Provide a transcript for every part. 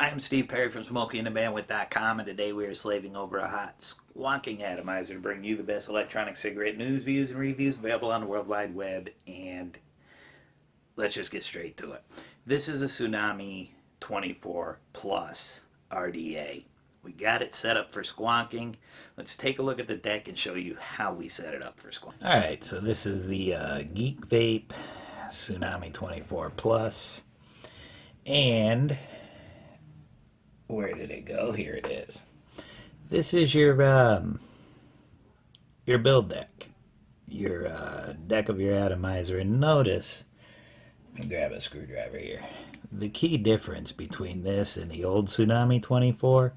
I'm Steve Perry from SmokingTheBandwidth.com, and today we are slaving over a hot squonking atomizer to bring you the best electronic cigarette news, views, and reviews available on the World Wide Web. And let's just get straight to it. This is a Tsunami 24 Plus RDA. We got it set up for squonking. Let's take a look at the deck and show you how we set it up for squonking. Alright, so this is the Geek Vape Tsunami 24 Plus. And where did it go? Here it is. This is your build deck. Your deck of your atomizer. And notice, let me grab a screwdriver here. The key difference between this and the old Tsunami 24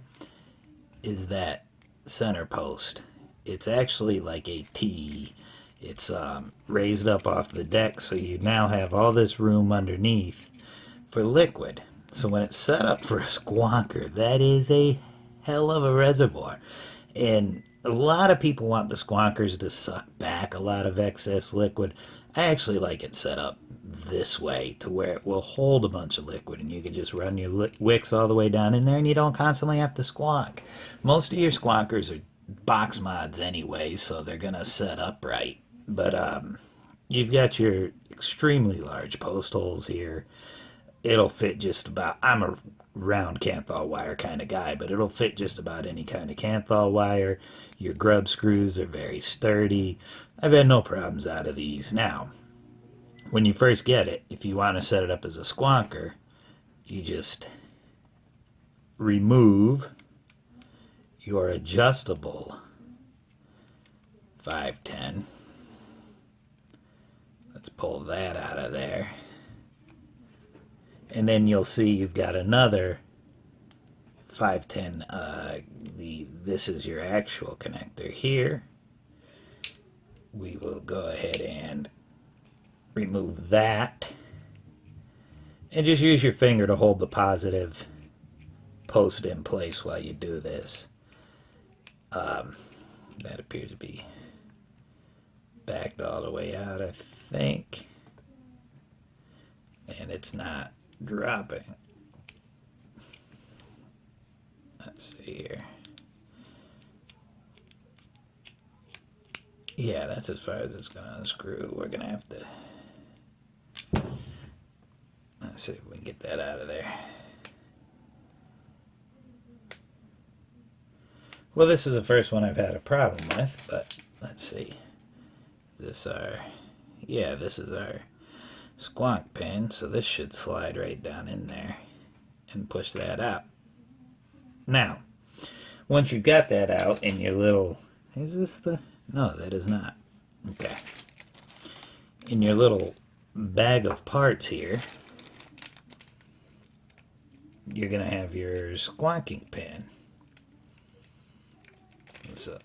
is that center post. It's actually like a T. It's raised up off the deck, so you now have all this room underneath for liquid. So when it's set up for a squonker, that is a hell of a reservoir. And a lot of people want the squonkers to suck back a lot of excess liquid. I actually like it set up this way to where it will hold a bunch of liquid and you can just run your wicks all the way down in there and you don't constantly have to squonk. Most of your squonkers are box mods anyway, so they're going to set up right. But you've got your extremely large post holes here. It'll fit just about, I'm a round Canthal wire kind of guy, but it'll fit just about any kind of Canthal wire. Your grub screws are very sturdy. I've had no problems out of these. Now, when you first get it, if you want to set it up as a squonker, you just remove your adjustable 510. Let's pull that out of there. And then you'll see you've got another 510. This is your actual connector here. We will go ahead and remove that. And just use your finger to hold the positive post in place while you do this. That appears to be backed all the way out, I think. And it's not dropping. Let's see here. Yeah, that's as far as it's going to unscrew. We're going to have to... Let's see if we can get that out of there. Well, this is the first one I've had a problem with, but let's see. Is this our... Yeah, this is our squonk pin, so this should slide right down in there and push that out. Now, once you've got that out in your little... Is this the... No, that is not. Okay. In your little bag of parts here, you're going to have your squonking pin. So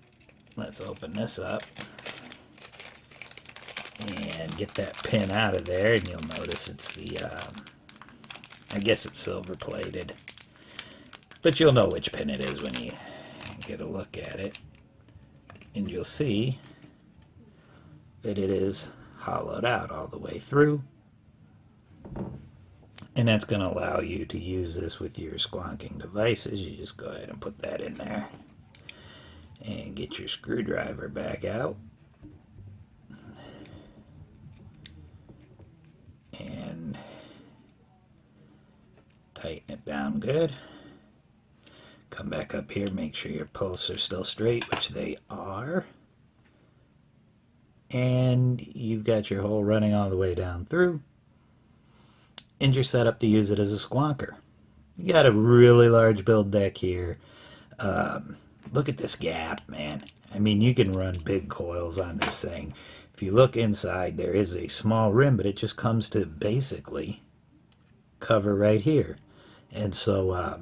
let's open this up and get that pin out of there, and you'll notice it's the I guess it's silver plated, but you'll know which pin it is when you get a look at it, and you'll see that it is hollowed out all the way through, and that's going to allow you to use this with your squonking devices. You just go ahead and put that in there and get your screwdriver back out and tighten it down good. Come back up here, make sure your posts are still straight, which they are, and you've got your hole running all the way down through, and you're set up to use it as a squonker. You got a really large build deck here. Look at this gap, man. I mean, you can run big coils on this thing. If you look inside, there is a small rim, but it just comes to basically cover right here. And so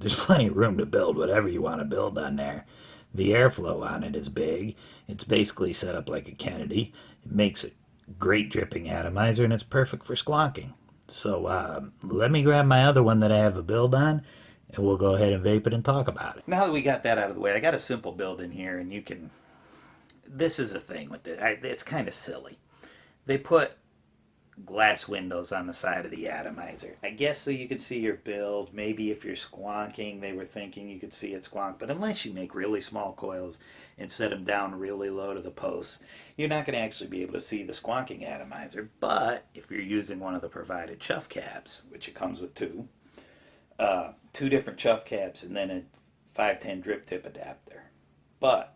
there's plenty of room to build whatever you want to build on there. The airflow on it is big. It's basically set up like a Kennedy. It makes a great dripping atomizer, and it's perfect for squonking. So let me grab my other one that I have a build on, and we'll go ahead and vape it and talk about it. Now that we got that out of the way, I got a simple build in here, and you can... This is a thing with it. It's kind of silly. They put glass windows on the side of the atomizer. I guess so you could see your build. Maybe if you're squonking, they were thinking you could see it squonk. But unless you make really small coils and set them down really low to the posts, you're not going to actually be able to see the squonking atomizer. But if you're using one of the provided chuff caps, which it comes with two different chuff caps and then a 510 drip tip adapter. But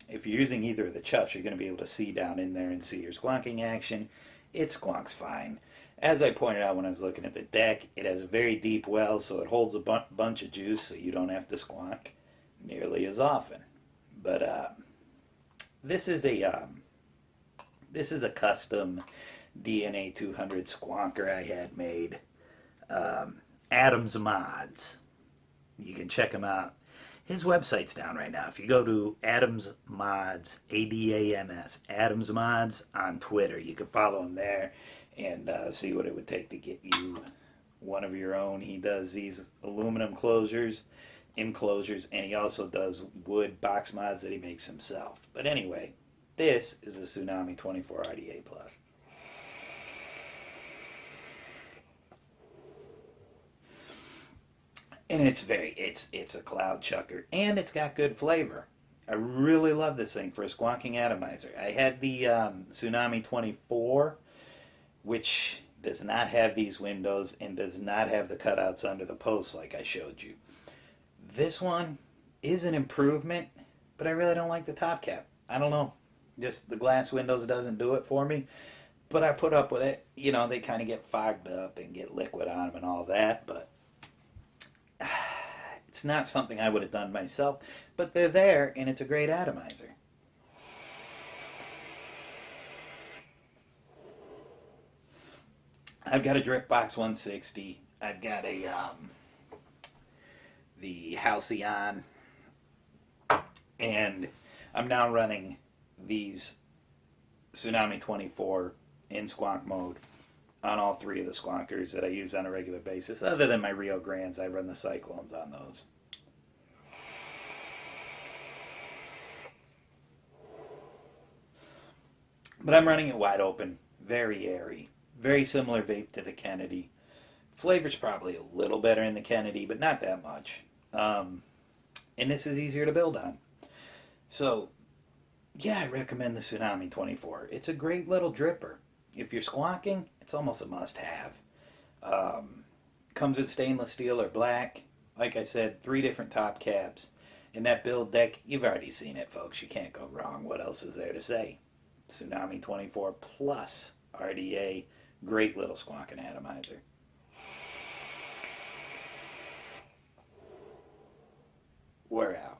if you're using either of the chuffs, you're going to be able to see down in there and see your squonking action. It squonks fine. As I pointed out when I was looking at the deck, it has a very deep well, so it holds a bunch of juice, so you don't have to squonk nearly as often. But this is a custom DNA 200 squonker I had made. Adams Mods. You can check him out. His website's down right now. If you go to Adams Mods, ADAMS, Adams Mods on Twitter, you can follow him there and see what it would take to get you one of your own. He does these aluminum enclosures, and he also does wood box mods that he makes himself. But anyway, this is a Tsunami 24 RDA Plus. And it's a cloud chucker, and it's got good flavor. I really love this thing for a squonking atomizer. I had the Tsunami 24, which does not have these windows and does not have the cutouts under the posts like I showed you. This one is an improvement, but I really don't like the top cap. I don't know. Just the glass windows doesn't do it for me. But I put up with it. You know, they kind of get fogged up and get liquid on them and all that, but it's not something I would have done myself, but they're there, and it's a great atomizer. I've got a Dripbox 160. I've got the Halcyon, and I'm now running these Tsunami 24 in squonk mode on all three of the squonkers that I use on a regular basis. Other than my Rio Grandes, I run the Cyclones on those. But I'm running it wide open, very airy, very similar vape to the Kennedy. Flavor's probably a little better in the Kennedy, but not that much. And this is easier to build on. So, yeah, I recommend the Tsunami 24. It's a great little dripper. If you're squonking, it's almost a must-have. Comes with stainless steel or black. Like I said, 3 different top caps. And that build deck, you've already seen it, folks. You can't go wrong. What else is there to say? Tsunami 24 Plus RDA. Great little squonking atomizer. We're out.